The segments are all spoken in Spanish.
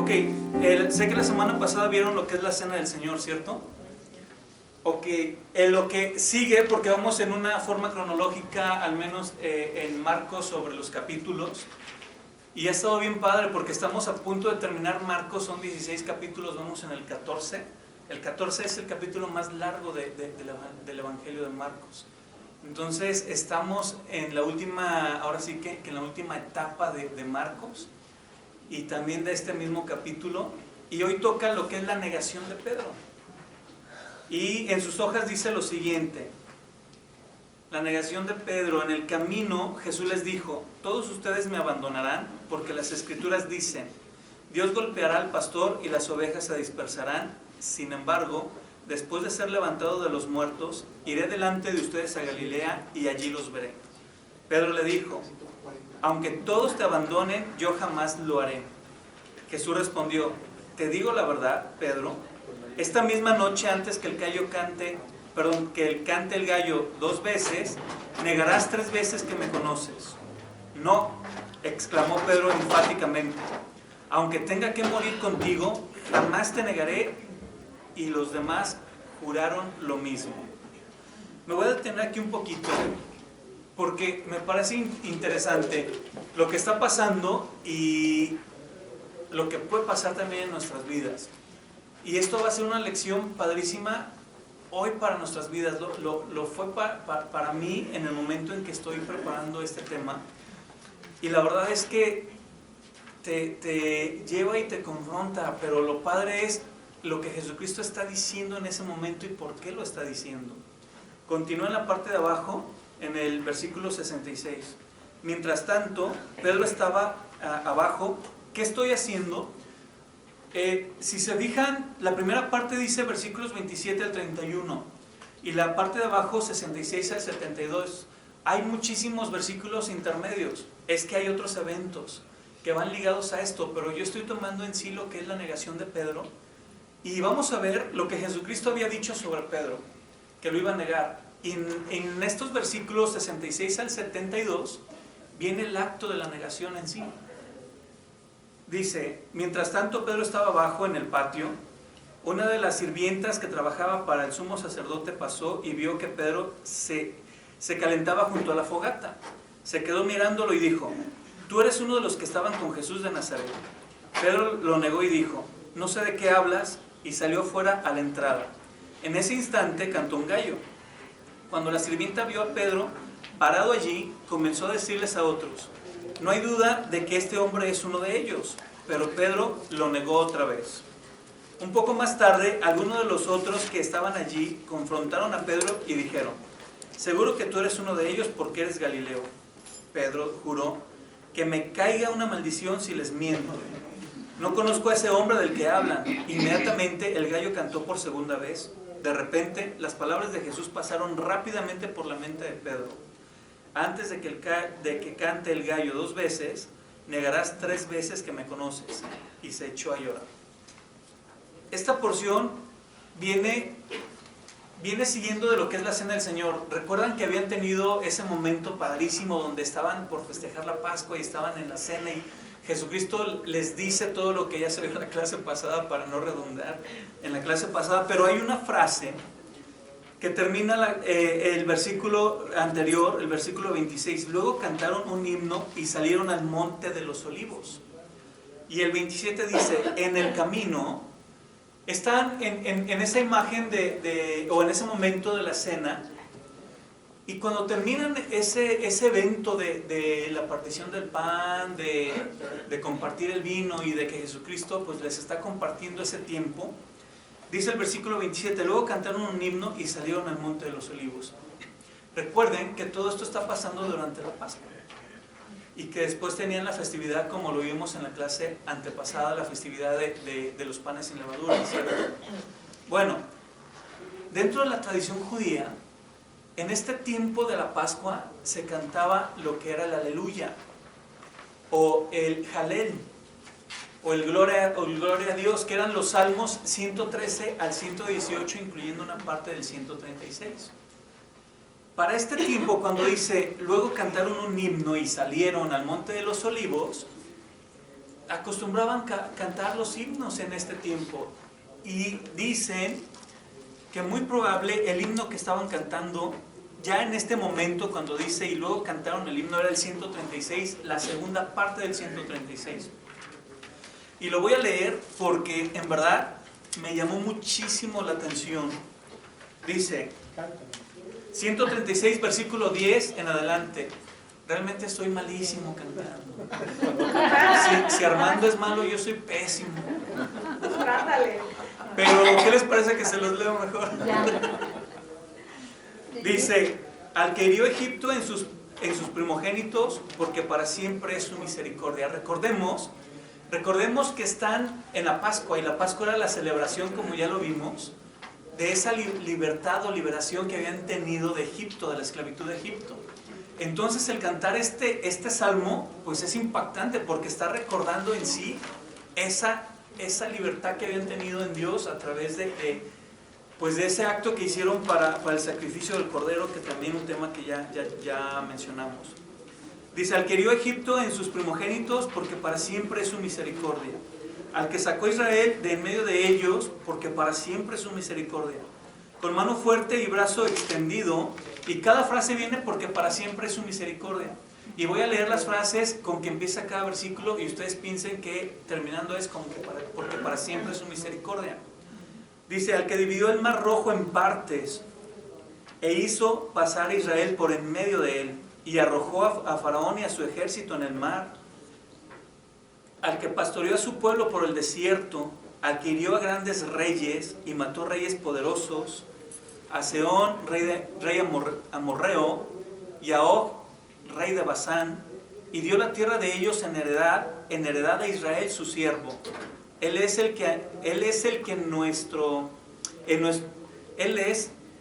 Ok, sé que la semana pasada vieron lo que es la Cena del Señor, ¿cierto? Ok, lo que sigue, porque vamos en una forma cronológica, al menos en Marcos, sobre los capítulos, y ha estado bien padre porque estamos a punto de terminar Marcos, son 16 capítulos, vamos en el 14. El 14 es el capítulo más largo del Evangelio de Marcos. Entonces estamos en la última, ahora sí que en la última etapa de Marcos y también de este mismo capítulo, y hoy toca lo que es la negación de Pedro. Y en sus hojas dice lo siguiente: la negación de Pedro. En el camino Jesús les dijo: todos ustedes me abandonarán, porque las escrituras dicen, Dios golpeará al pastor y las ovejas se dispersarán. Sin embargo, después de ser levantado de los muertos, iré delante de ustedes a Galilea y allí los veré. Pedro le dijo: aunque todos te abandonen, yo jamás lo haré. Jesús respondió: te digo la verdad, Pedro, esta misma noche antes que cante el gallo 2 veces, negarás 3 veces que me conoces. No, exclamó Pedro enfáticamente, aunque tenga que morir contigo, jamás te negaré. Y los demás juraron lo mismo. Me voy a detener aquí un poquito porque me parece interesante lo que está pasando y lo que puede pasar también en nuestras vidas. Y esto va a ser una lección padrísima hoy para nuestras vidas. Lo fue para mí en el momento en que estoy preparando este tema. Y la verdad es que te lleva y te confronta, pero lo padre es lo que Jesucristo está diciendo en ese momento y por qué lo está diciendo. Continúa en la parte de abajo, en el versículo 66. Mientras tanto, Pedro estaba abajo. ¿Qué estoy haciendo? Si se fijan, la primera parte dice versículos 27 al 31 y la parte de abajo 66 al 72. Hay muchísimos versículos intermedios. Es que hay otros eventos que van ligados a esto, pero yo estoy tomando en sí lo que es la negación de Pedro. Y vamos a ver lo que Jesucristo había dicho sobre Pedro, que lo iba a negar. Y en estos versículos 66 al 72 viene el acto de la negación en sí. Dice: mientras tanto Pedro estaba abajo en el patio, una de las sirvientas que trabajaba para el sumo sacerdote pasó y vio que Pedro se calentaba junto a la fogata. Se quedó mirándolo y dijo: tú eres uno de los que estaban con Jesús de Nazaret. Pedro lo negó y dijo: no sé de qué hablas, y salió fuera a la entrada. En ese instante cantó un gallo. Cuando la sirvienta vio a Pedro parado allí, comenzó a decirles a otros: no hay duda de que este hombre es uno de ellos. Pero Pedro lo negó otra vez. Un poco más tarde, algunos de los otros que estaban allí confrontaron a Pedro y dijeron: seguro que tú eres uno de ellos porque eres Galileo. Pedro juró: que me caiga una maldición si les miento. No conozco a ese hombre del que hablan. Inmediatamente el gallo cantó por segunda vez. De repente, las palabras de Jesús pasaron rápidamente por la mente de Pedro. Antes de que cante el gallo 2 veces, negarás 3 veces que me conoces. Y se echó a llorar. Esta porción viene siguiendo de lo que es la Cena del Señor. ¿Recuerdan que habían tenido ese momento padrísimo donde estaban por festejar la Pascua y estaban en la cena y Jesucristo les dice todo lo que ya se vio en la clase pasada, para no redundar en la clase pasada? Pero hay una frase que termina el versículo anterior, el versículo 26. Luego cantaron un himno y salieron al monte de los olivos. Y el 27 dice: en el camino. Están en esa imagen o en ese momento de la cena, y cuando terminan ese evento de la partición del pan, de compartir el vino y de que Jesucristo pues les está compartiendo ese tiempo, dice el versículo 27, luego cantaron un himno y salieron al monte de los olivos. Recuerden que todo esto está pasando durante la Pascua y que después tenían la festividad, como lo vimos en la clase antepasada, la festividad de los panes sin levadura, ¿cierto? Bueno, dentro de la tradición judía, en este tiempo de la Pascua se cantaba lo que era el Aleluya, o el Jalel, o el Gloria a Dios, que eran los salmos 113 al 118, incluyendo una parte del 136. Para este tiempo, cuando dice, luego cantaron un himno y salieron al monte de los olivos, acostumbraban cantar los himnos en este tiempo. Y dicen que muy probable el himno que estaban cantando, ya en este momento cuando dice, y luego cantaron el himno, era el 136, la segunda parte del 136. Y lo voy a leer porque en verdad me llamó muchísimo la atención. Dice, 136, versículo 10 en adelante. Realmente estoy malísimo cantando. Si Armando es malo, yo soy pésimo. Pero, ¿qué les parece que se los leo mejor? Dice, al que hirió Egipto en sus primogénitos, porque para siempre es su misericordia. Recordemos que están en la Pascua, y la Pascua era la celebración, como ya lo vimos, de esa libertad o liberación que habían tenido de Egipto, de la esclavitud de Egipto. Entonces el cantar este salmo, pues es impactante, porque está recordando en sí esa libertad que habían tenido en Dios a través de ese acto que hicieron para el sacrificio del Cordero, que también es un tema que ya mencionamos. Dice, al que hirió Egipto en sus primogénitos, porque para siempre es su misericordia. Al que sacó a Israel de en medio de ellos, porque para siempre es su misericordia. Con mano fuerte y brazo extendido, y cada frase viene porque para siempre es su misericordia. Y voy a leer las frases con que empieza cada versículo, y ustedes piensen que terminando es como que porque para siempre es su misericordia. Dice, al que dividió el mar rojo en partes, e hizo pasar a Israel por en medio de él, y arrojó a Faraón y a su ejército en el mar. Al que pastoreó a su pueblo por el desierto, al que hirió a grandes reyes y mató reyes poderosos, a Sehón, rey amorreo, y a Og, rey de Basán, y dio la tierra de ellos en heredad a Israel su siervo. Él es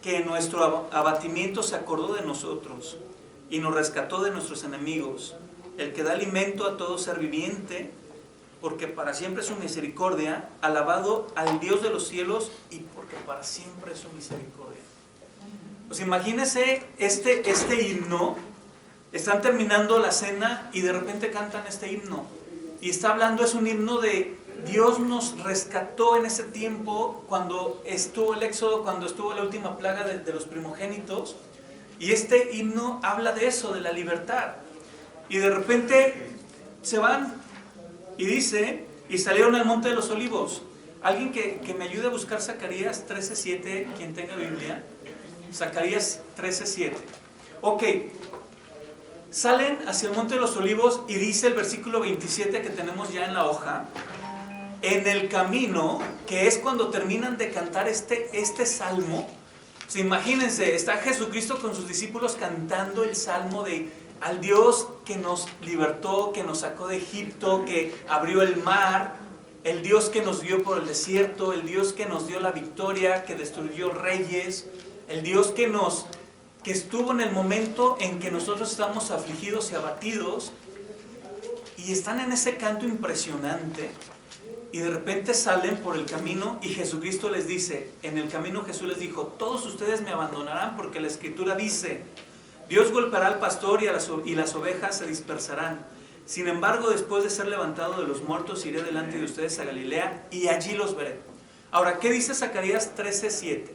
que en nuestro abatimiento se acordó de nosotros y nos rescató de nuestros enemigos. El que da alimento a todo ser viviente, porque para siempre es su misericordia. Alabado al Dios de los cielos, y porque para siempre es su misericordia. Pues imagínense este himno. Están terminando la cena y de repente cantan este himno. Y está hablando, es un himno de Dios nos rescató en ese tiempo, cuando estuvo el éxodo, cuando estuvo la última plaga de los primogénitos. Y este himno habla de eso, de la libertad. Y de repente se van y dice, y salieron al monte de los olivos. Alguien que me ayude a buscar Zacarías 13:7, quien tenga Biblia. Zacarías 13:7. Ok. Salen hacia el monte de los olivos y dice el versículo 27 que tenemos ya en la hoja. En el camino, que es cuando terminan de cantar este salmo. O sea, imagínense, está Jesucristo con sus discípulos cantando el salmo al Dios que nos libertó, que nos sacó de Egipto, que abrió el mar, el Dios que nos guió por el desierto, el Dios que nos dio la victoria, que destruyó reyes, el Dios que estuvo en el momento en que nosotros estamos afligidos y abatidos, y están en ese canto impresionante, y de repente salen por el camino y Jesucristo les dice, en el camino Jesús les dijo, todos ustedes me abandonarán porque la Escritura dice, Dios golpeará al pastor y las ovejas se dispersarán. Sin embargo, después de ser levantado de los muertos, iré delante de ustedes a Galilea y allí los veré. Ahora, ¿qué dice Zacarías 13:7?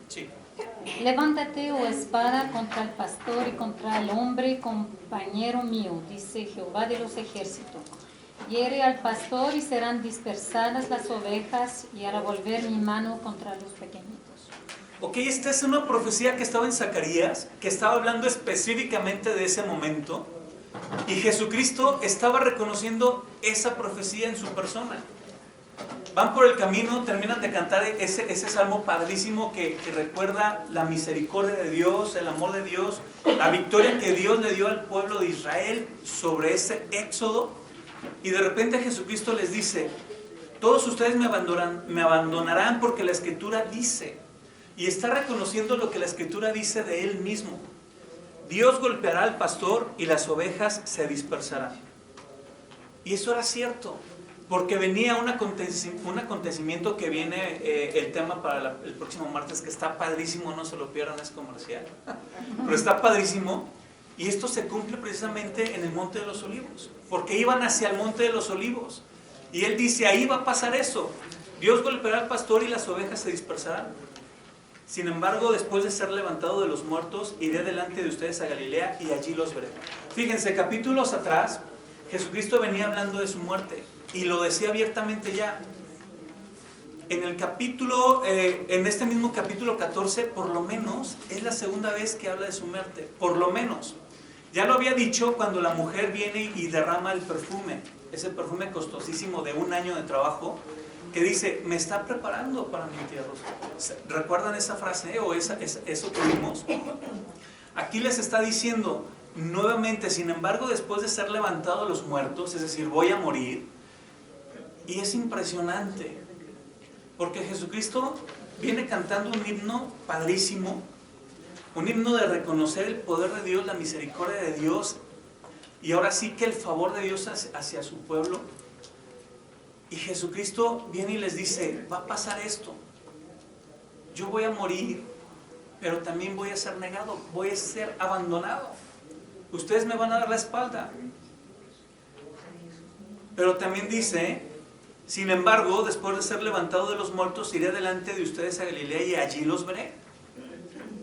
Sí. Levántate, oh espada, contra el pastor y contra el hombre compañero mío, dice Jehová de los ejércitos. Hiere al pastor y serán dispersadas las ovejas, y hará volver mi mano contra los pequeñitos. Ok, esta es una profecía que estaba en Zacarías, que estaba hablando específicamente de ese momento, y Jesucristo estaba reconociendo esa profecía en su persona. Van por el camino, terminan de cantar ese salmo padrísimo que recuerda la misericordia de Dios, el amor de Dios, la victoria que Dios le dio al pueblo de Israel sobre ese éxodo. Y de repente Jesucristo les dice, todos ustedes me abandonarán porque la Escritura dice. Y está reconociendo lo que la Escritura dice de Él mismo. Dios golpeará al pastor y las ovejas se dispersarán. Y eso era cierto. Porque venía un acontecimiento que viene, el tema para el próximo martes, que está padrísimo, no se lo pierdan, es comercial. Pero está padrísimo, Y esto se cumple precisamente en el Monte de los Olivos, porque iban hacia el Monte de los Olivos. Y él dice, ahí va a pasar eso. Dios golpeará al pastor y las ovejas se dispersarán. Sin embargo, después de ser levantado de los muertos, iré delante de ustedes a Galilea y allí los veré. Fíjense, capítulos atrás, Jesucristo venía hablando de su muerte y lo decía abiertamente ya. En el capítulo, en este mismo capítulo 14, por lo menos, es la segunda vez que habla de su muerte. Por lo menos. Ya lo había dicho cuando la mujer viene y derrama el perfume, ese perfume costosísimo de 1 año de trabajo, que dice, me está preparando para mi entierro. ¿Recuerdan esa frase o eso que vimos? Aquí les está diciendo nuevamente, sin embargo, después de ser levantado de los muertos, es decir, voy a morir. Y es impresionante, porque Jesucristo viene cantando un himno padrísimo, un himno de reconocer el poder de Dios, la misericordia de Dios, y ahora sí que el favor de Dios hacia su pueblo. Y Jesucristo viene y les dice, va a pasar esto, yo voy a morir, pero también voy a ser negado, voy a ser abandonado, ustedes me van a dar la espalda. Pero también dice, sin embargo, después de ser levantado de los muertos, iré delante de ustedes a Galilea y allí los veré.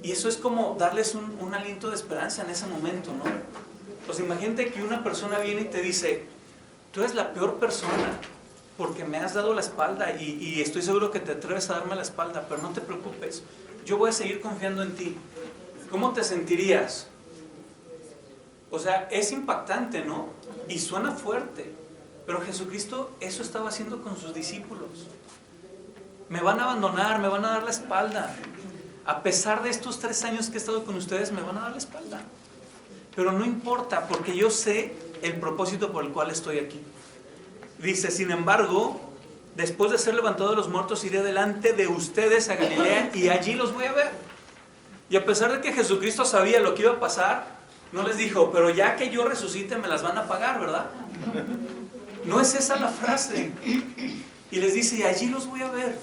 Y eso es como darles un aliento de esperanza en ese momento, ¿no? Pues imagínate que una persona viene y te dice, tú eres la peor persona porque me has dado la espalda y estoy seguro que te atreves a darme la espalda, pero no te preocupes, yo voy a seguir confiando en ti. ¿Cómo te sentirías? O sea, es impactante, ¿no? Y suena fuerte, pero Jesucristo eso estaba haciendo con sus discípulos. Me van a abandonar, me van a dar la espalda. A pesar de estos 3 años que he estado con ustedes, me van a dar la espalda. Pero no importa, porque yo sé el propósito por el cual estoy aquí. Dice, sin embargo, después de ser levantado de los muertos, iré delante de ustedes a Galilea y allí los voy a ver. Y a pesar de que Jesucristo sabía lo que iba a pasar, no les dijo, pero ya que yo resucite me las van a pagar, ¿verdad? No es esa la frase. Y les dice, y allí los voy a ver.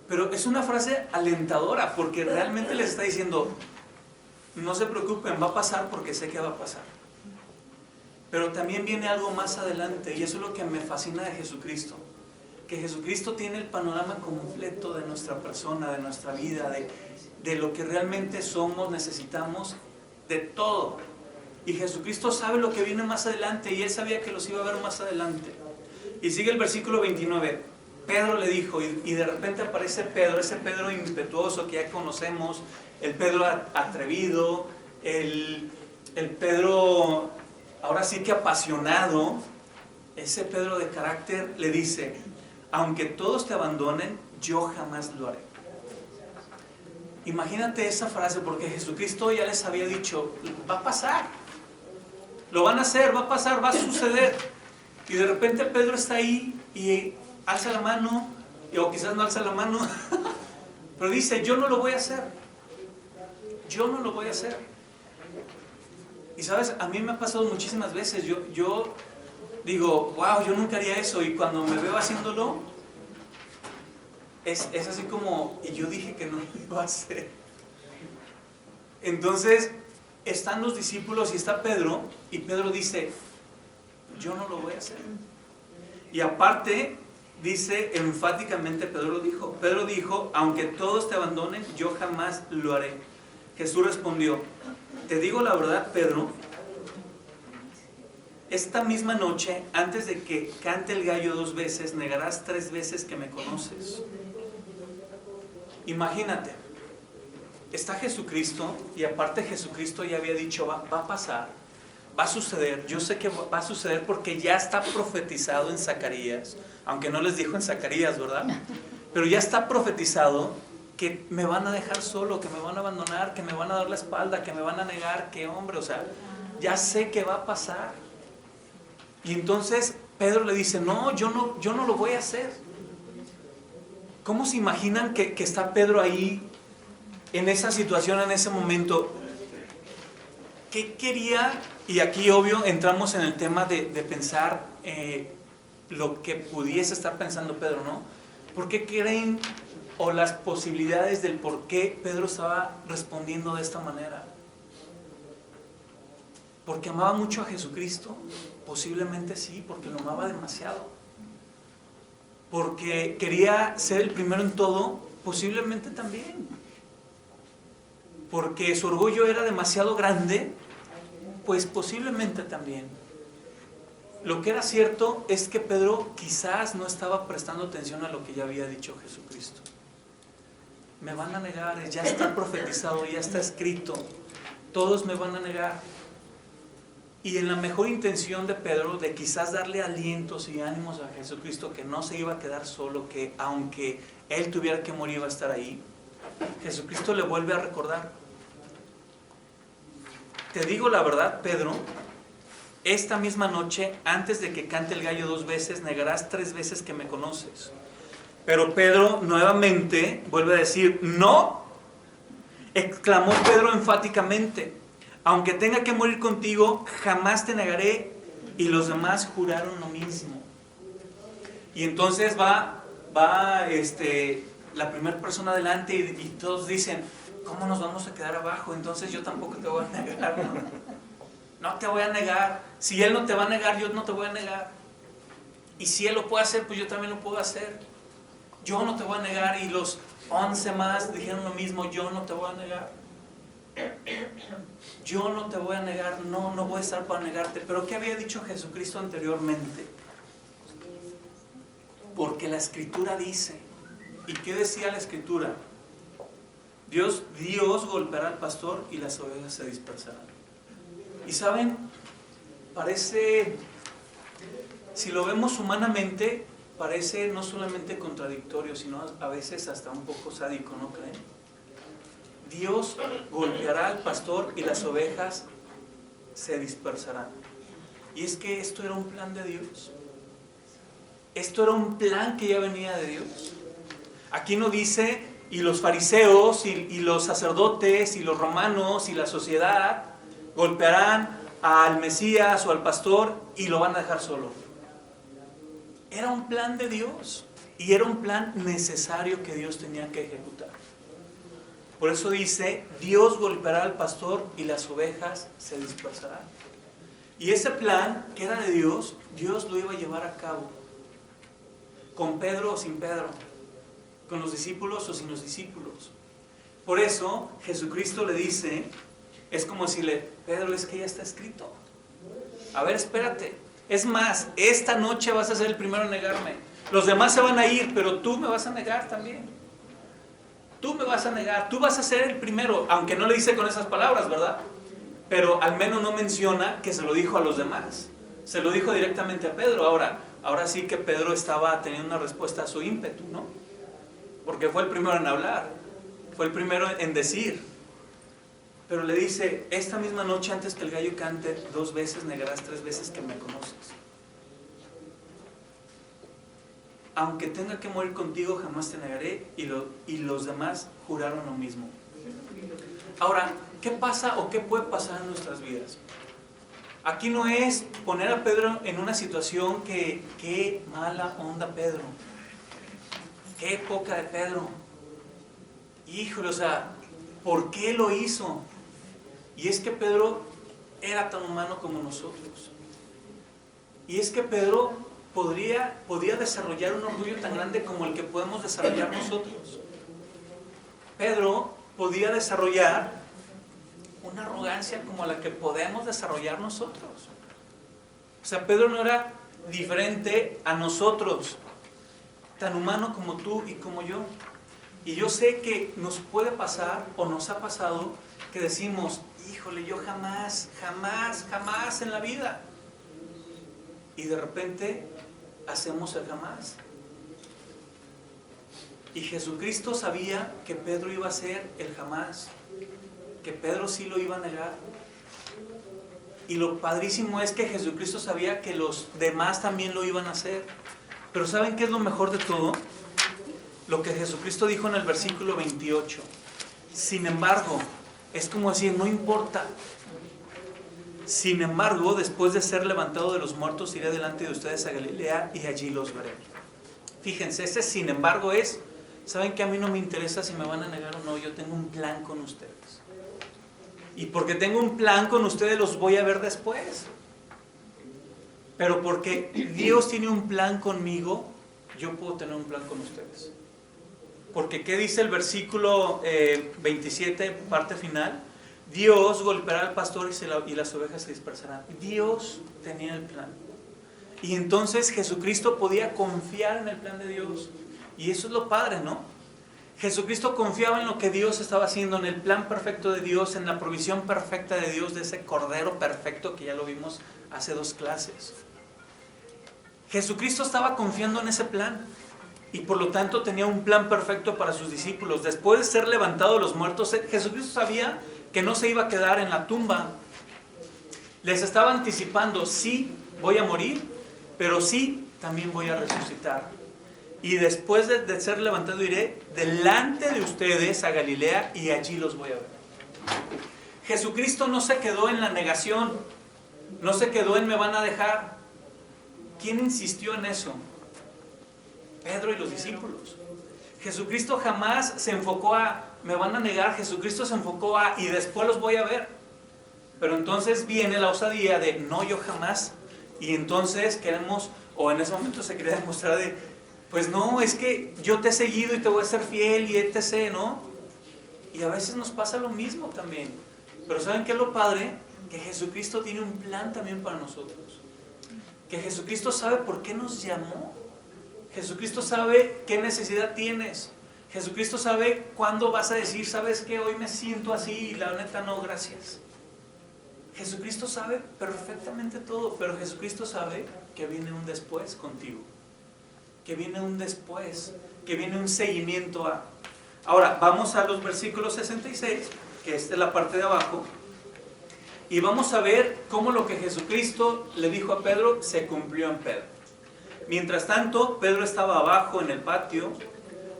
Pero es una frase alentadora, porque realmente les está diciendo, no se preocupen, va a pasar porque sé que va a pasar. Pero también viene algo más adelante, y eso es lo que me fascina de Jesucristo. Que Jesucristo tiene el panorama completo de nuestra persona, de nuestra vida, de lo que realmente somos, necesitamos, de todo. Y Jesucristo sabe lo que viene más adelante, y Él sabía que los iba a ver más adelante. Y sigue el versículo 29. Pedro le dijo, y de repente aparece Pedro, ese Pedro impetuoso que ya conocemos, el Pedro atrevido, el Pedro ahora sí que apasionado, ese Pedro de carácter le dice, aunque todos te abandonen, yo jamás lo haré. Imagínate esa frase, porque Jesucristo ya les había dicho, va a pasar, lo van a hacer, va a pasar, va a suceder. Y de repente Pedro está ahí y alza la mano, o quizás no alza la mano, pero dice, yo no lo voy a hacer, yo no lo voy a hacer. Y sabes, a mí me ha pasado muchísimas veces, yo digo, wow, yo nunca haría eso, y cuando me veo haciéndolo, es así como, y yo dije que no lo iba a hacer. Entonces, están los discípulos y está Pedro, y Pedro dice, yo no lo voy a hacer. Y aparte, dice enfáticamente, Pedro dijo, aunque todos te abandonen, yo jamás lo haré. Jesús respondió, te digo la verdad, Pedro, esta misma noche, antes de que cante el gallo 2 veces, negarás 3 veces que me conoces. Imagínate, está Jesucristo, y aparte Jesucristo ya había dicho, va a pasar, va a suceder. Yo sé que va a suceder porque ya está profetizado en Zacarías, aunque no les dijo en Zacarías, ¿verdad? Pero ya está profetizado que me van a dejar solo, que me van a abandonar, que me van a dar la espalda, que me van a negar, que hombre, o sea, ya sé que va a pasar. Y entonces Pedro le dice, no, yo no lo voy a hacer. ¿Cómo se imaginan que está Pedro ahí, en esa situación, en ese momento? ¿Qué quería? Y aquí obvio entramos en el tema de pensar lo que pudiese estar pensando Pedro, ¿no? ¿Por qué creen, o las posibilidades del por qué Pedro estaba respondiendo de esta manera? ¿Porque amaba mucho a Jesucristo? Posiblemente sí, porque lo amaba demasiado. ¿Porque quería ser el primero en todo? Posiblemente también. ¿Porque su orgullo era demasiado grande? Pues posiblemente también. Lo que era cierto es que Pedro quizás no estaba prestando atención a lo que ya había dicho Jesucristo. Me van a negar, ya está profetizado, ya está escrito. Todos me van a negar. Y en la mejor intención de Pedro, de quizás darle alientos y ánimos a Jesucristo, que no se iba a quedar solo, que aunque él tuviera que morir iba a estar ahí, Jesucristo le vuelve a recordar: te digo la verdad, Pedro, esta misma noche, antes de que cante el gallo 2 veces, negarás 3 veces que me conoces. Pero Pedro nuevamente vuelve a decir: no, exclamó Pedro enfáticamente, aunque tenga que morir contigo, jamás te negaré. Y los demás juraron lo mismo. Y entonces va la primera persona adelante y todos dicen: ¿cómo nos vamos a quedar abajo? Entonces yo tampoco te voy a negar, ¿no? No te voy a negar. Si él no te va a negar, yo no te voy a negar. Y si él lo puede hacer, pues yo también lo puedo hacer. Yo no te voy a negar. Y los 11 más dijeron lo mismo: yo no te voy a negar. Yo no te voy a negar. No voy a estar para negarte. Pero ¿qué había dicho Jesucristo anteriormente? Porque la Escritura dice. ¿Y qué decía la Escritura? Dios golpeará al pastor y las ovejas se dispersarán. Y saben, parece, si lo vemos humanamente, parece no solamente contradictorio, sino a veces hasta un poco sádico, ¿no creen? Dios golpeará al pastor y las ovejas se dispersarán. Y es que esto era un plan de Dios. Esto era un plan que ya venía de Dios. Aquí no dice: y los fariseos y los sacerdotes y los romanos y la sociedad golpearán al Mesías o al pastor y lo van a dejar solo. Era un plan de Dios y era un plan necesario que Dios tenía que ejecutar. Por eso dice: Dios golpeará al pastor y las ovejas se dispersarán. Y ese plan que era de Dios, Dios lo iba a llevar a cabo. Con Pedro o sin Pedro, con los discípulos o sin los discípulos. Por eso Jesucristo le dice, es como decirle: Pedro, es que ya está escrito. A ver, espérate. Es más, esta noche vas a ser el primero en negarme. Los demás se van a ir, pero tú me vas a negar también. Tú me vas a negar, tú vas a ser el primero. Aunque no le dice con esas palabras, ¿verdad? Pero al menos no menciona que se lo dijo a los demás. Se lo dijo directamente a Pedro. Ahora sí que Pedro estaba teniendo una respuesta a su ímpetu, ¿no? Porque fue el primero en hablar, fue el primero en decir. Pero le dice: esta misma noche, antes que el gallo cante 2 veces, negarás 3 veces que me conoces. Aunque tenga que morir contigo, jamás te negaré. Y los demás juraron lo mismo. Ahora, ¿qué pasa o qué puede pasar en nuestras vidas? Aquí no es poner a Pedro en una situación que, qué mala onda Pedro, qué poca de Pedro, híjole, o sea, ¿por qué lo hizo? Y es que Pedro era tan humano como nosotros. Y es que Pedro podía desarrollar un orgullo tan grande como el que podemos desarrollar nosotros. Pedro podía desarrollar una arrogancia como la que podemos desarrollar nosotros. O sea, Pedro no era diferente a nosotros, tan humano como tú y como yo. Y yo sé que nos puede pasar o nos ha pasado que decimos: híjole, yo jamás en la vida. Y de repente hacemos el jamás. Y Jesucristo sabía que Pedro iba a hacer el jamás, que Pedro sí lo iba a negar. Y lo padrísimo es que Jesucristo sabía que los demás también lo iban a hacer. Pero ¿saben qué es lo mejor de todo? Lo que Jesucristo dijo en el versículo 28. Sin embargo, es como decir: no importa. Sin embargo, después de ser levantado de los muertos, iré delante de ustedes a Galilea y allí los veré. Fíjense, ese sin embargo es: ¿saben que a mí no me interesa si me van a negar o no? Yo tengo un plan con ustedes. Y porque tengo un plan con ustedes los voy a ver después. Pero porque Dios tiene un plan conmigo, yo puedo tener un plan con ustedes. Porque ¿qué dice el versículo 27, parte final? Dios golpeará al pastor y las ovejas se dispersarán. Dios tenía el plan. Y entonces Jesucristo podía confiar en el plan de Dios. Y eso es lo padre, ¿no? Jesucristo confiaba en lo que Dios estaba haciendo, en el plan perfecto de Dios, en la provisión perfecta de Dios, de ese cordero perfecto que ya lo vimos hace 2 clases. Jesucristo estaba confiando en ese plan y por lo tanto tenía un plan perfecto para sus discípulos. Después de ser levantado de los muertos, Jesucristo sabía que no se iba a quedar en la tumba. Les estaba anticipando, sí, voy a morir, pero sí, también voy a resucitar. Y después de ser levantado iré delante de ustedes a Galilea y allí los voy a ver. Jesucristo no se quedó en la negación, no se quedó en me van a dejar. ¿Quién insistió en eso? Pedro y los discípulos. Jesucristo jamás se enfocó a me van a negar, Jesucristo se enfocó a y después los voy a ver. Pero entonces viene la osadía de no, yo jamás. Y entonces queremos, o en ese momento se quería demostrar de pues no, es que yo te he seguido y te voy a ser fiel y etc., ¿no? Y a veces nos pasa lo mismo también. Pero ¿saben qué es lo padre? Que Jesucristo tiene un plan también para nosotros. Que Jesucristo sabe por qué nos llamó. Jesucristo sabe qué necesidad tienes. Jesucristo sabe cuándo vas a decir, ¿sabes qué? Hoy me siento así y la neta no, gracias. Jesucristo sabe perfectamente todo, pero Jesucristo sabe que viene un después contigo. Que viene un después, que viene un seguimiento a. Ahora, vamos a los versículos 66, que esta es la parte de abajo, y vamos a ver cómo lo que Jesucristo le dijo a Pedro se cumplió en Pedro. Mientras tanto, Pedro estaba abajo en el patio.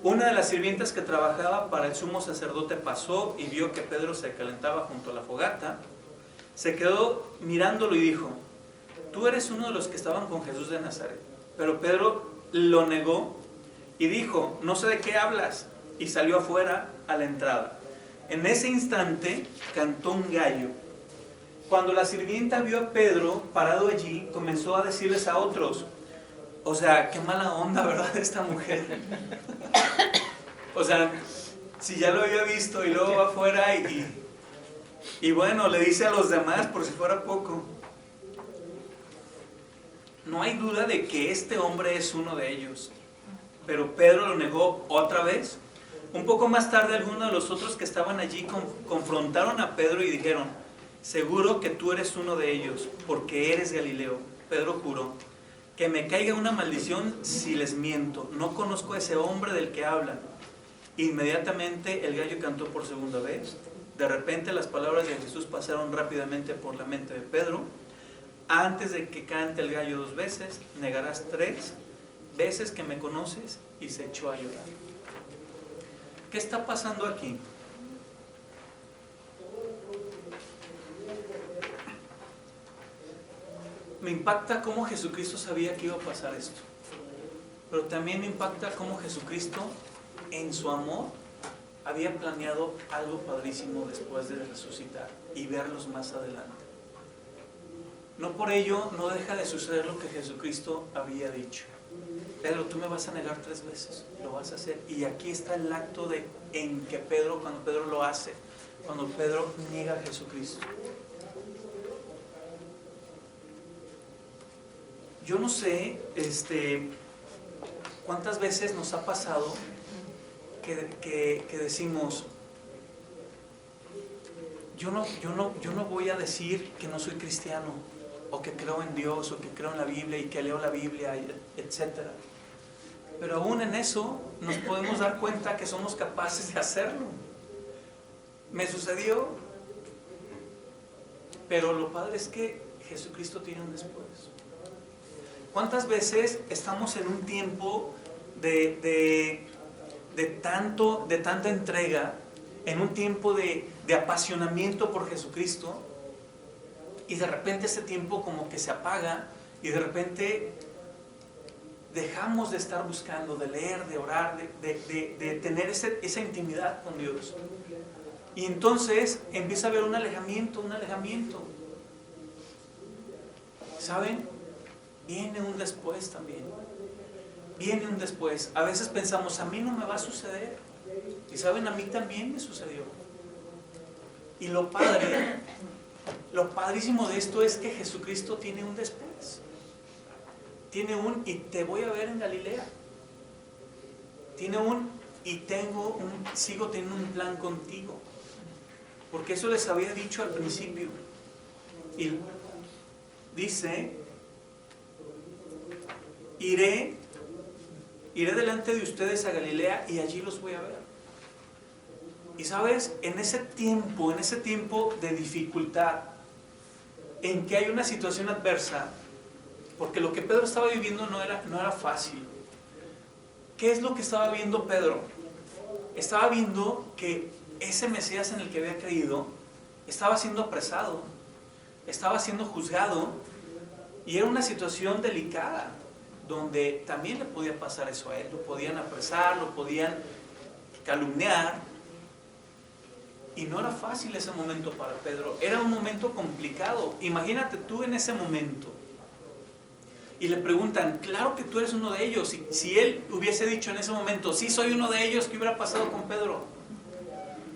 Una de las sirvientas que trabajaba para el sumo sacerdote pasó y vio que Pedro se calentaba junto a la fogata. Se quedó mirándolo y dijo, tú eres uno de los que estaban con Jesús de Nazaret. Pero Pedro lo negó y dijo, no sé de qué hablas, y salió afuera a la entrada. En ese instante cantó un gallo. Cuando la sirvienta vio a Pedro parado allí, comenzó a decirles a otros, o sea, qué mala onda, ¿verdad? Esta mujer. O sea, si ya lo había visto y luego va afuera y bueno, le dice a los demás por si fuera poco. No hay duda de que este hombre es uno de ellos. Pero Pedro lo negó otra vez. Un poco más tarde, algunos de los otros que estaban allí confrontaron a Pedro y dijeron, seguro que tú eres uno de ellos, porque eres Galileo. Pedro juró, que me caiga una maldición si les miento. No conozco a ese hombre del que hablan. Inmediatamente el gallo cantó por segunda vez. De repente las palabras de Jesús pasaron rápidamente por la mente de Pedro. Antes de que cante el gallo 2 veces, negarás 3 veces que me conoces, y se echó a llorar. ¿Qué está pasando aquí? Me impacta cómo Jesucristo sabía que iba a pasar esto. Pero también me impacta cómo Jesucristo, en su amor, había planeado algo padrísimo después de resucitar y verlos más adelante. No por ello no deja de suceder lo que Jesucristo había dicho. Pedro, tú me vas a negar 3 veces, lo vas a hacer. Y aquí está el acto en que Pedro, cuando Pedro lo hace, cuando Pedro niega a Jesucristo. Yo no sé cuántas veces nos ha pasado que decimos, yo no voy a decir que no soy cristiano, o que creo en Dios, o que creo en la Biblia, y que leo la Biblia, etc. Pero aún en eso nos podemos dar cuenta que somos capaces de hacerlo. Me sucedió, pero lo padre es que Jesucristo tiene un después. ¿Cuántas veces estamos en un tiempo de tanta entrega, en un tiempo de apasionamiento por Jesucristo, y de repente ese tiempo como que se apaga, y de repente dejamos de estar buscando, de leer, de orar, de tener esa intimidad con Dios? Y entonces empieza a haber un alejamiento. ¿Saben? Viene un después también. Viene un después. A veces pensamos, a mí no me va a suceder. Y saben, a mí también me sucedió. Y lo padrísimo de esto es que Jesucristo tiene un después. Tiene un, y te voy a ver en Galilea. Tiene un, y sigo teniendo un plan contigo. Porque eso les había dicho al principio. Y dice, iré delante de ustedes a Galilea y allí los voy a ver. Y sabes, en ese tiempo de dificultad, en que hay una situación adversa, porque lo que Pedro estaba viviendo no era fácil. ¿Qué es lo que estaba viendo Pedro? Estaba viendo que ese Mesías en el que había creído estaba siendo apresado, estaba siendo juzgado, y era una situación delicada, donde también le podía pasar eso a él. Lo podían apresar, lo podían calumniar, y no era fácil ese momento para Pedro. Era un momento complicado. Imagínate tú en ese momento, y le preguntan, claro que tú eres uno de ellos. Si él hubiese dicho en ese momento, sí soy uno de ellos, ¿qué hubiera pasado con Pedro?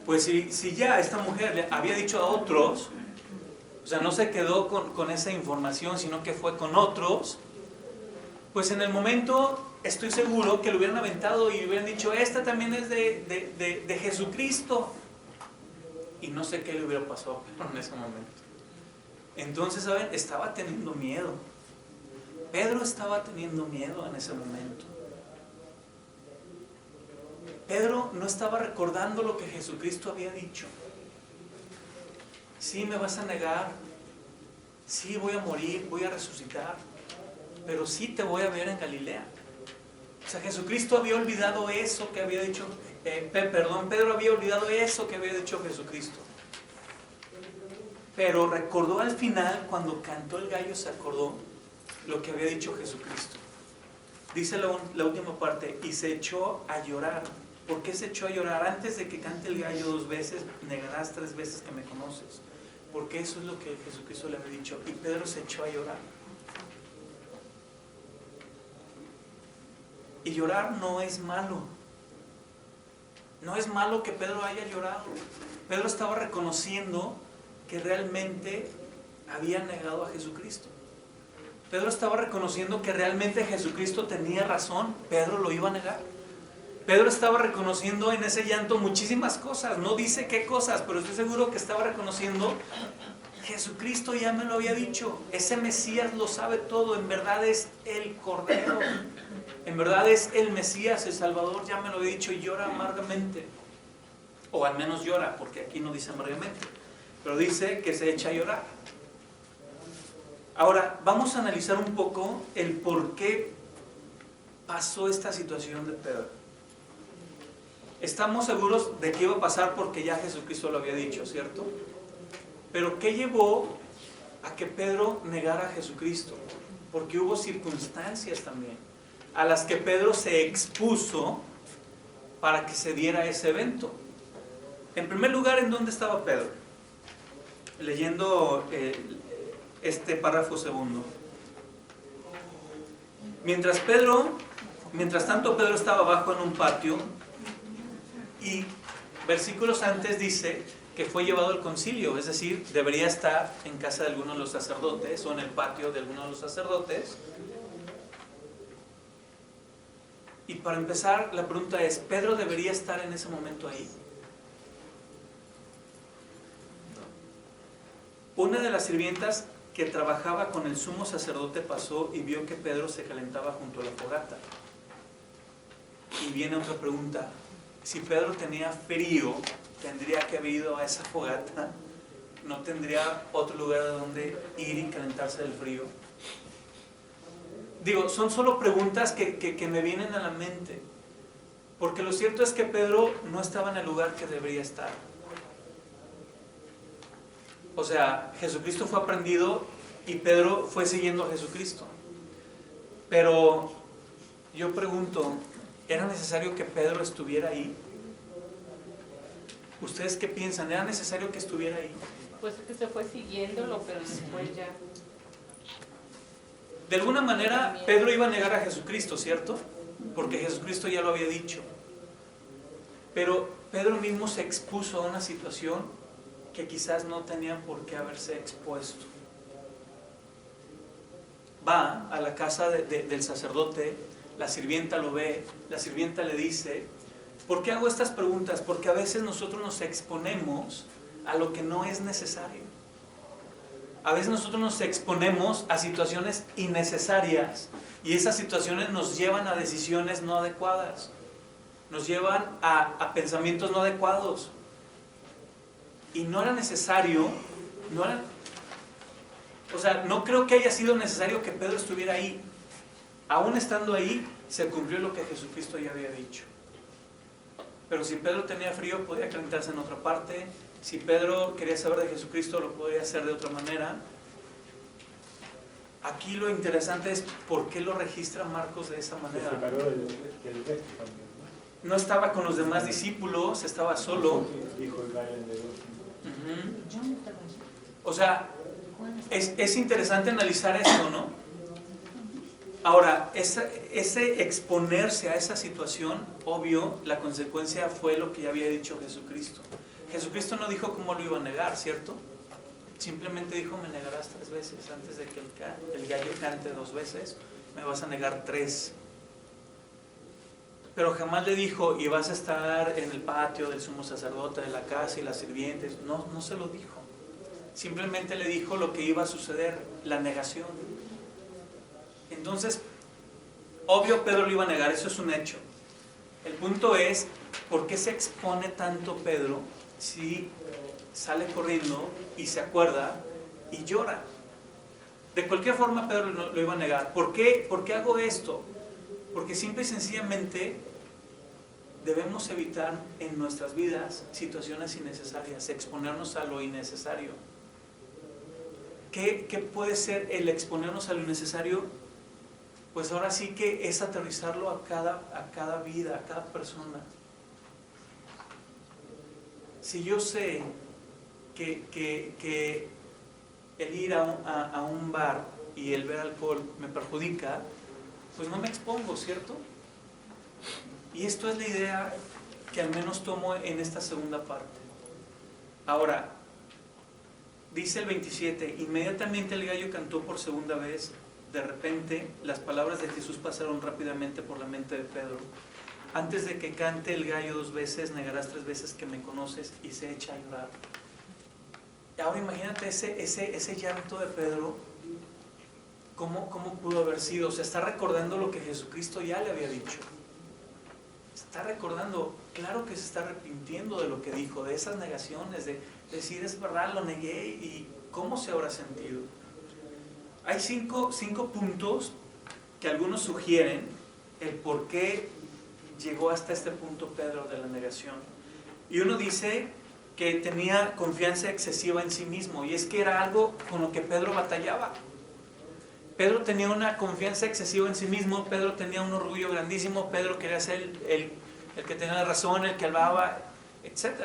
Pues si ya esta mujer le había dicho a otros, o sea, no se quedó con esa información, sino que fue con otros, pues en el momento estoy seguro que lo hubieran aventado y hubieran dicho, esta también es de Jesucristo. Y no sé qué le hubiera pasado a Pedro en ese momento. Entonces, ¿saben? Estaba teniendo miedo. Pedro estaba teniendo miedo en ese momento. Pedro no estaba recordando lo que Jesucristo había dicho. Sí, me vas a negar. Sí, voy a morir, voy a resucitar. Pero sí te voy a ver en Galilea. O sea, Jesucristo había olvidado eso que había dicho. Pedro había olvidado eso que había dicho Jesucristo. Pero recordó al final, cuando cantó el gallo, se acordó lo que había dicho Jesucristo. Dice la última parte, y se echó a llorar. ¿Por qué se echó a llorar? Antes de que cante el gallo 2 veces, negarás 3 veces que me conoces. Porque eso es lo que Jesucristo le había dicho. Y Pedro se echó a llorar. Y llorar no es malo. No es malo que Pedro haya llorado. Pedro estaba reconociendo que realmente había negado a Jesucristo. Pedro estaba reconociendo que realmente Jesucristo tenía razón. Pedro lo iba a negar. Pedro estaba reconociendo en ese llanto muchísimas cosas. No dice qué cosas, pero estoy seguro que estaba reconociendo, Jesucristo ya me lo había dicho. Ese Mesías lo sabe todo. En verdad es el Cordero. En verdad es el Mesías, el Salvador, ya me lo he dicho. Y llora amargamente. O al menos llora, porque aquí no dice amargamente. Pero dice que se echa a llorar. Ahora, vamos a analizar un poco el por qué pasó esta situación de Pedro. Estamos seguros de que iba a pasar porque ya Jesucristo lo había dicho, ¿cierto? Pero ¿qué llevó a que Pedro negara a Jesucristo? Porque hubo circunstancias también a las que Pedro se expuso para que se diera ese evento. En primer lugar, ¿en dónde estaba Pedro? Leyendo este párrafo segundo. Mientras tanto Pedro estaba abajo en un patio, y versículos antes dice que fue llevado al concilio, es decir, debería estar en casa de alguno de los sacerdotes o en el patio de alguno de los sacerdotes. Y para empezar, la pregunta es, ¿Pedro debería estar en ese momento ahí? Una de las sirvientas que trabajaba con el sumo sacerdote pasó y vio que Pedro se calentaba junto a la fogata. Y viene otra pregunta. Si Pedro tenía frío, tendría que haber ido a esa fogata. ¿No tendría otro lugar a donde ir y calentarse del frío? Digo, son solo preguntas que me vienen a la mente. Porque lo cierto es que Pedro no estaba en el lugar que debería estar. O sea, Jesucristo fue aprendido y Pedro fue siguiendo a Jesucristo. Pero yo pregunto, ¿era necesario que Pedro estuviera ahí? ¿Ustedes qué piensan? ¿Era necesario que estuviera ahí? Pues es que se fue siguiéndolo, pero después ya. De alguna manera, Pedro iba a negar a Jesucristo, ¿cierto? Porque Jesucristo ya lo había dicho. Pero Pedro mismo se expuso a una situación que quizás no tenía por qué haberse expuesto. Va a la casa del sacerdote, la sirvienta lo ve, la sirvienta le dice, ¿por qué hago estas preguntas? Porque a veces nosotros nos exponemos a lo que no es necesario. A veces nosotros nos exponemos a situaciones innecesarias y esas situaciones nos llevan a decisiones no adecuadas, nos llevan a pensamientos no adecuados. Y no era necesario, no creo que haya sido necesario que Pedro estuviera ahí. Aún estando ahí, se cumplió lo que Jesucristo ya había dicho. Pero si Pedro tenía frío, podía calentarse en otra parte. Si Pedro quería saber de Jesucristo, lo podría hacer de otra manera. Aquí lo interesante es por qué lo registra Marcos de esa manera. Se separó del resto también, ¿no? No estaba con los demás discípulos, estaba solo. Dijo el vayan de dos. O sea, es interesante analizar esto, ¿no? Ahora, ese exponerse a esa situación, obvio, la consecuencia fue lo que ya había dicho Jesucristo. Jesucristo no dijo cómo lo iba a negar, ¿cierto? Simplemente dijo, me negarás 3 veces. Antes de que el gallo cante 2 veces, me vas a negar 3. Pero jamás le dijo, y vas a estar en el patio del sumo sacerdote de la casa y las sirvientes. No se lo dijo. Simplemente le dijo lo que iba a suceder, la negación. Entonces, obvio Pedro lo iba a negar, eso es un hecho. El punto es, ¿por qué se expone tanto Pedro si sale corriendo y se acuerda y llora? De cualquier forma Pedro lo iba a negar. ¿Por qué hago esto? Porque simple y sencillamente debemos evitar en nuestras vidas situaciones innecesarias, exponernos a lo innecesario. ¿Qué puede ser el exponernos a lo innecesario? Pues ahora sí que es aterrizarlo a cada vida, a cada persona. Si yo sé que el ir a un bar y el ver alcohol me perjudica, pues no me expongo, ¿cierto? Y esto es la idea que al menos tomo en esta segunda parte. Ahora, dice el 27, inmediatamente el gallo cantó por segunda vez. De repente, las palabras de Jesús pasaron rápidamente por la mente de Pedro. Antes de que cante el gallo 2 veces, negarás 3 veces que me conoces, y se echa a llorar. Ahora imagínate ese llanto de Pedro, ¿cómo pudo haber sido? O sea, está recordando lo que Jesucristo ya le había dicho. Está recordando, claro que se está arrepintiendo de lo que dijo, de esas negaciones, de decir, es verdad, lo negué, y ¿cómo se habrá sentido? Hay cinco puntos que algunos sugieren el por qué llegó hasta este punto Pedro de la negación. Y uno dice que tenía confianza excesiva en sí mismo, y es que era algo con lo que Pedro batallaba. Pedro tenía una confianza excesiva en sí mismo, Pedro tenía un orgullo grandísimo, Pedro quería ser el que tenía la razón, el que hablaba, etc.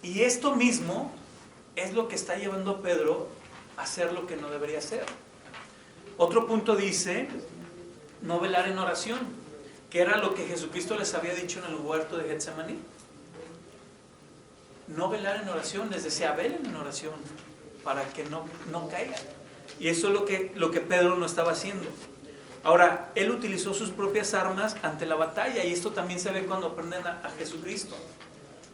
Y esto mismo es lo que está llevando a Pedro hacer lo que no debería hacer. Otro punto dice, no velar en oración, que era lo que Jesucristo les había dicho en el huerto de Getsemaní. No velar en oración, les decía, velen en oración, para que no caigan. Y eso es lo que Pedro no estaba haciendo. Ahora, él utilizó sus propias armas ante la batalla, y esto también se ve cuando aprenden a Jesucristo.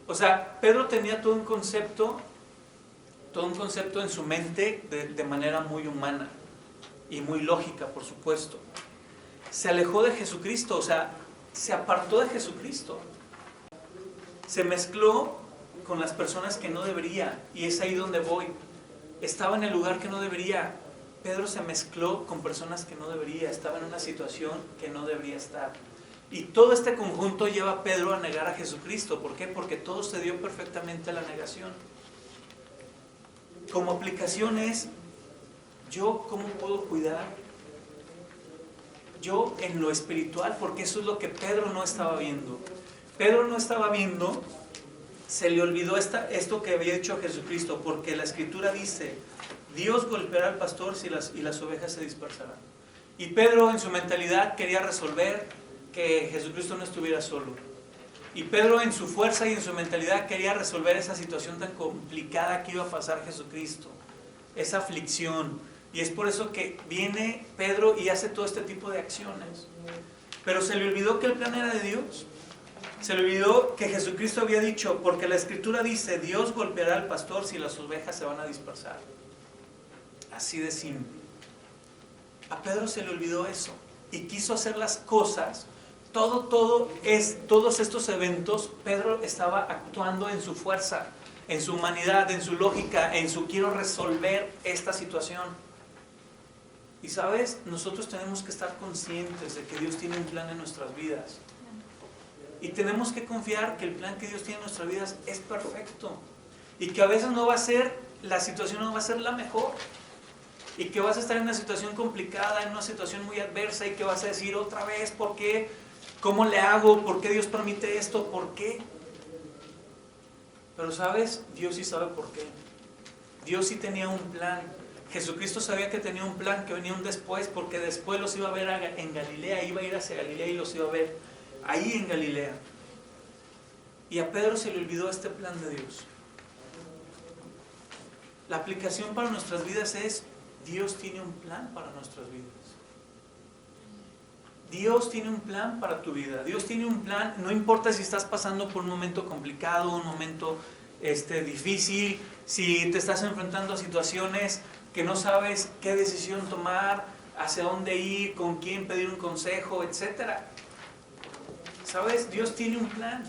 O sea, Pedro tenía todo un concepto en su mente de manera muy humana y muy lógica, por supuesto. Se alejó de Jesucristo, o sea, se apartó de Jesucristo. Se mezcló con las personas que no debería, y es ahí donde voy. Estaba en el lugar que no debería. Pedro se mezcló con personas que no debería, estaba en una situación que no debería estar. Y todo este conjunto lleva a Pedro a negar a Jesucristo. ¿Por qué? Porque todo se dio perfectamente a la negación. Como aplicación es, ¿yo cómo puedo cuidar? Yo en lo espiritual, porque eso es lo que Pedro no estaba viendo. Pedro no estaba viendo se le olvidó esto que había dicho Jesucristo, porque la Escritura dice, Dios golpeará al pastor y las ovejas se dispersarán. Y Pedro en su mentalidad quería resolver que Jesucristo no estuviera solo. Y Pedro en su fuerza y en su mentalidad quería resolver esa situación tan complicada que iba a pasar Jesucristo, esa aflicción. Y es por eso que viene Pedro y hace todo este tipo de acciones. Pero se le olvidó que el plan era de Dios. Se le olvidó que Jesucristo había dicho, porque la Escritura dice, Dios golpeará al pastor si las ovejas se van a dispersar. Así de simple. A Pedro se le olvidó eso y quiso hacer las cosas. Todos estos eventos, Pedro estaba actuando en su fuerza, en su humanidad, en su lógica, en su quiero resolver esta situación. Y sabes, nosotros tenemos que estar conscientes de que Dios tiene un plan en nuestras vidas. Y tenemos que confiar que el plan que Dios tiene en nuestras vidas es perfecto. Y que a veces la situación no va a ser la mejor. Y que vas a estar en una situación complicada, en una situación muy adversa y que vas a decir otra vez, ¿por qué? ¿Cómo le hago? ¿Por qué Dios permite esto? ¿Por qué? Pero sabes, Dios sí sabe por qué. Dios sí tenía un plan. Jesucristo sabía que tenía un plan, que venía un después, porque después los iba a ver en Galilea, iba a ir hacia Galilea y los iba a ver ahí en Galilea. Y a Pedro se le olvidó este plan de Dios. La aplicación para nuestras vidas es, Dios tiene un plan para nuestras vidas. Dios tiene un plan para tu vida. Dios tiene un plan, no importa si estás pasando por un momento complicado, un momento difícil, si te estás enfrentando a situaciones que no sabes qué decisión tomar, hacia dónde ir, con quién pedir un consejo, etc. ¿Sabes? Dios tiene un plan.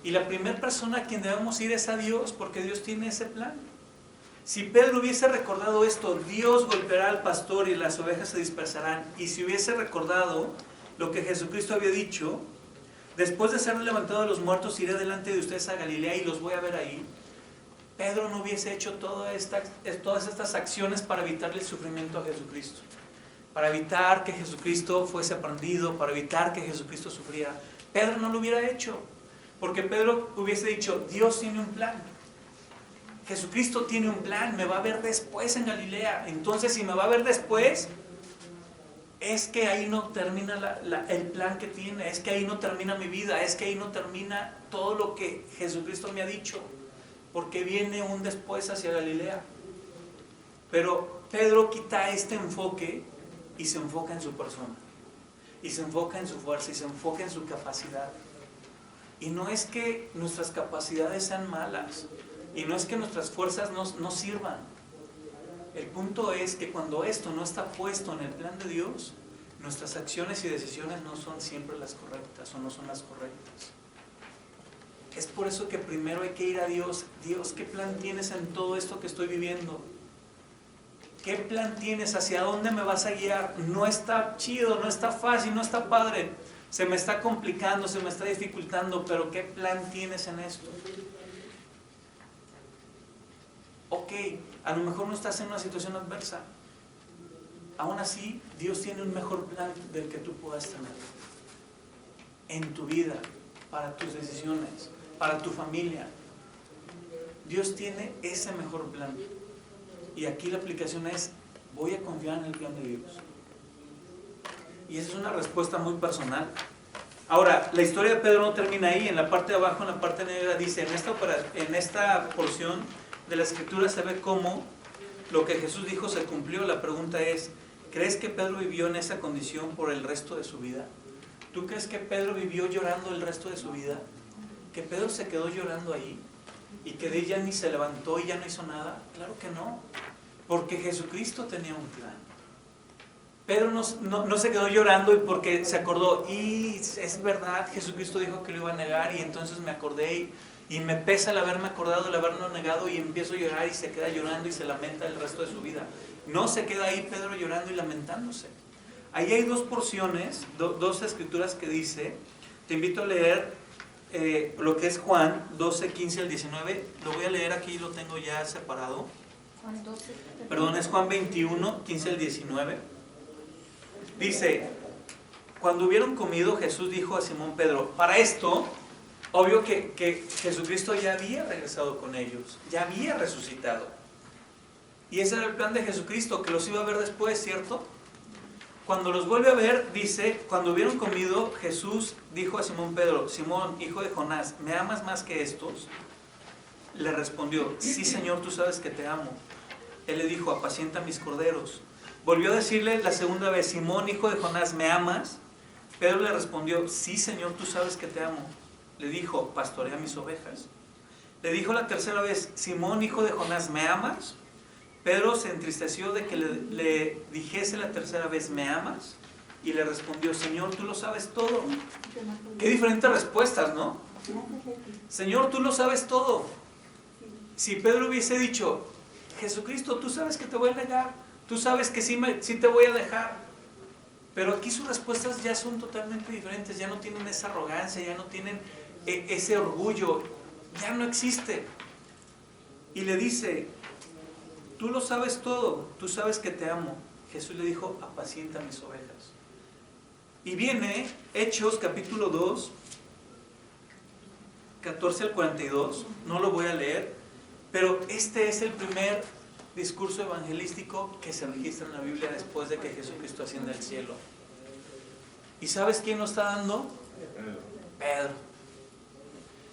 Y la primera persona a quien debemos ir es a Dios, porque Dios tiene ese plan. Si Pedro hubiese recordado esto, Dios golpeará al pastor y las ovejas se dispersarán, y si hubiese recordado lo que Jesucristo había dicho, después de ser levantado de los muertos, iré delante de ustedes a Galilea y los voy a ver ahí, Pedro no hubiese hecho todas estas acciones para evitarle el sufrimiento a Jesucristo, para evitar que Jesucristo fuese prendido, para evitar que Jesucristo sufriera. Pedro no lo hubiera hecho, porque Pedro hubiese dicho, Dios tiene un plan. Jesucristo tiene un plan, me va a ver después en Galilea. Entonces, si me va a ver después, es que ahí no termina el plan que tiene, es que ahí no termina mi vida, es que ahí no termina todo lo que Jesucristo me ha dicho, porque viene un después hacia Galilea. Pero Pedro quita este enfoque y se enfoca en su persona, y se enfoca en su fuerza, y se enfoca en su capacidad. Y no es que nuestras capacidades sean malas, y no es que nuestras fuerzas no sirvan. El punto es que cuando esto no está puesto en el plan de Dios, nuestras acciones y decisiones no son siempre las correctas o no son las correctas. Es por eso que primero hay que ir a Dios. Dios, ¿qué plan tienes en todo esto que estoy viviendo? ¿Qué plan tienes? ¿Hacia dónde me vas a guiar? No está chido, no está fácil, no está padre. Se me está complicando, se me está dificultando, pero ¿qué plan tienes en esto? Ok, a lo mejor no estás en una situación adversa. Aún así, Dios tiene un mejor plan del que tú puedas tener en tu vida, para tus decisiones, para tu familia. Dios tiene ese mejor plan. Y aquí la aplicación es, voy a confiar en el plan de Dios. Y esa es una respuesta muy personal. Ahora, la historia de Pedro no termina ahí. En la parte de abajo, en la parte negra, dice, en esta porción de la Escritura se ve cómo lo que Jesús dijo se cumplió. La pregunta es, ¿crees que Pedro vivió en esa condición por el resto de su vida? ¿Tú crees que Pedro vivió llorando el resto de su vida? ¿Que Pedro se quedó llorando ahí? ¿Y que de ella ni se levantó y ya no hizo nada? Claro que no, porque Jesucristo tenía un plan. Pedro no se quedó llorando y porque se acordó, y es verdad, Jesucristo dijo que lo iba a negar, y entonces me acordé y me pesa el haberme acordado, el haberlo negado, y empiezo a llorar, y se queda llorando y se lamenta el resto de su vida. No se queda ahí Pedro llorando y lamentándose. Ahí hay dos porciones, dos escrituras que dice, te invito a leer lo que es Juan 12, 15 al 19, lo voy a leer aquí, lo tengo ya separado. Juan 12. Perdón, es Juan 21, 15 al 19. Dice, cuando hubieron comido, Jesús dijo a Simón Pedro, para esto, Obvio que Jesucristo ya había regresado con ellos, ya había resucitado. Y ese era el plan de Jesucristo, que los iba a ver después, ¿cierto? Cuando los vuelve a ver, dice, cuando hubieron comido, Jesús dijo a Simón Pedro: Simón, hijo de Jonás, ¿me amas más que estos? Le respondió: sí, Señor, tú sabes que te amo. Él le dijo: apacienta mis corderos. Volvió a decirle la segunda vez: Simón, hijo de Jonás, ¿me amas? Pedro le respondió: sí, Señor, tú sabes que te amo. Le dijo: pastorea mis ovejas. Le dijo la tercera vez: Simón, hijo de Jonás, ¿me amas? Pedro se entristeció de que le dijese la tercera vez: ¿me amas? Y le respondió: Señor, tú lo sabes todo. Qué diferentes respuestas, ¿no? Señor, tú lo sabes todo. Si Pedro hubiese dicho: Jesucristo, tú sabes que te voy a negar, tú sabes que sí te voy a dejar. Pero aquí sus respuestas ya son totalmente diferentes, ya no tienen esa arrogancia, ya no tienen ese orgullo, ya no existe. Y le dice: tú lo sabes todo, tú sabes que te amo. Jesús le dijo: apacienta mis ovejas. Y viene Hechos capítulo 2, 14 al 42, no lo voy a leer, pero este es el primer discurso evangelístico que se registra en la Biblia después de que Jesucristo asciende al cielo. ¿Y sabes quién lo está dando? Pedro.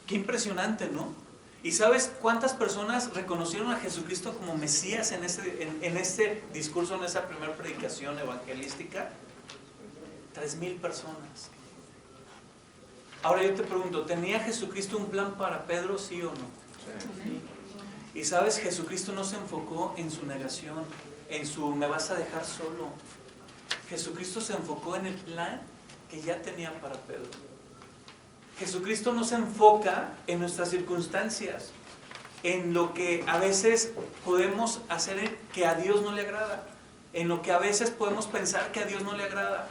Qué impresionante, ¿no? ¿Y sabes cuántas personas reconocieron a Jesucristo como Mesías en este discurso, en esa primera predicación evangelística? 3,000 personas. Ahora yo te pregunto, ¿tenía Jesucristo un plan para Pedro, sí o no? Sí. Y sabes, Jesucristo no se enfocó en su negación, en su me vas a dejar solo. Jesucristo se enfocó en el plan que ya tenía para Pedro. Jesucristo no se enfoca en nuestras circunstancias, en lo que a veces podemos hacer que a Dios no le agrada, en lo que a veces podemos pensar que a Dios no le agrada.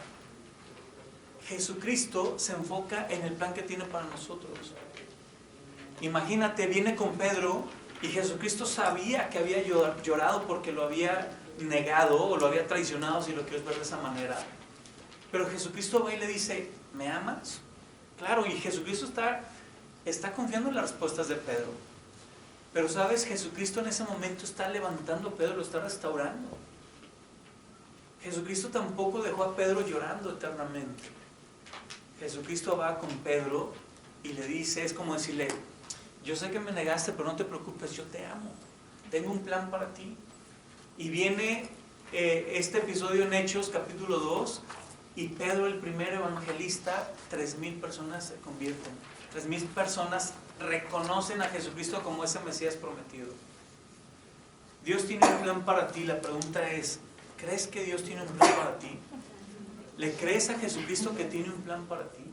Jesucristo se enfoca en el plan que tiene para nosotros. Imagínate, viene con Pedro y Jesucristo sabía que había llorado porque lo había negado o lo había traicionado, si lo quieres ver de esa manera. Pero Jesucristo va y le dice: ¿me amas? Claro, y Jesucristo está confiando en las respuestas de Pedro. Pero sabes, Jesucristo en ese momento está levantando a Pedro, lo está restaurando. Jesucristo tampoco dejó a Pedro llorando eternamente. Jesucristo va con Pedro y le dice, es como decirle: yo sé que me negaste, pero no te preocupes, yo te amo, tengo un plan para ti. Y viene este episodio en Hechos capítulo 2, y Pedro, el primer evangelista, 3,000 personas se convierten. 3,000 personas reconocen a Jesucristo como ese Mesías prometido. Dios tiene un plan para ti. La pregunta es: ¿crees que Dios tiene un plan para ti? ¿Le crees a Jesucristo que tiene un plan para ti?